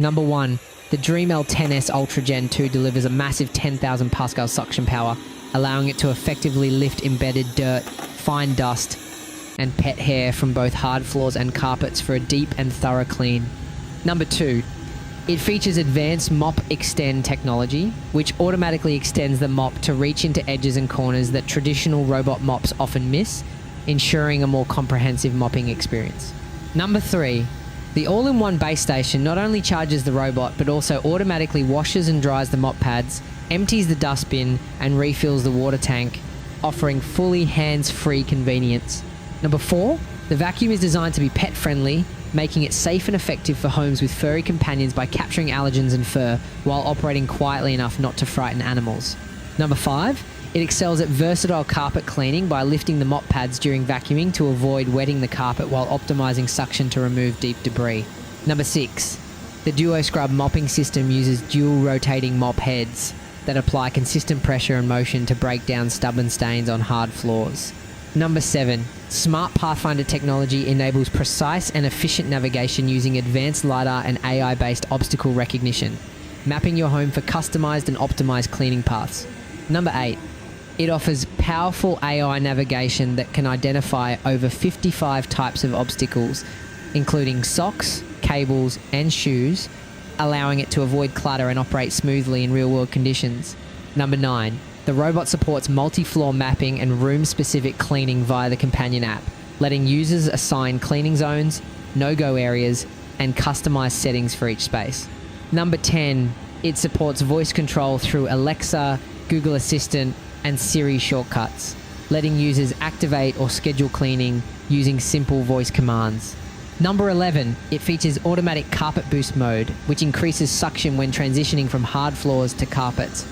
Number 1. The DREAME L10s Ultra Gen 2 delivers a massive 10,000 Pascal suction power, allowing it to effectively lift embedded dirt, fine dust, and pet hair from both hard floors and carpets for a deep and thorough clean. Number 2. It features advanced Mop Extend technology, which automatically extends the mop to reach into edges and corners that traditional robot mops often miss, ensuring a more comprehensive mopping experience. Number 3. The all-in-one base station not only charges the robot, but also automatically washes and dries the mop pads, empties the dustbin, and refills the water tank, offering fully hands-free convenience. Number 4. The vacuum is designed to be pet-friendly, making it safe and effective for homes with furry companions by capturing allergens and fur, while operating quietly enough not to frighten animals. Number 5. It excels at versatile carpet cleaning by lifting the mop pads during vacuuming to avoid wetting the carpet while optimizing suction to remove deep debris. Number 6. The Duo Scrub mopping system uses dual rotating mop heads that apply consistent pressure and motion to break down stubborn stains on hard floors. Number 7. Smart Pathfinder technology enables precise and efficient navigation using advanced LiDAR and AI-based obstacle recognition, mapping your home for customized and optimized cleaning paths. Number 8. It offers powerful AI navigation that can identify over 55 types of obstacles, including socks, cables, and shoes, allowing it to avoid clutter and operate smoothly in real-world conditions. Number 9. The robot supports multi-floor mapping and room-specific cleaning via the companion app, letting users assign cleaning zones, no-go areas, and customized settings for each space. Number 10. It supports voice control through Alexa, Google Assistant, and Siri shortcuts, letting users activate or schedule cleaning using simple voice commands. Number 11. It features automatic carpet boost mode, which increases suction when transitioning from hard floors to carpets,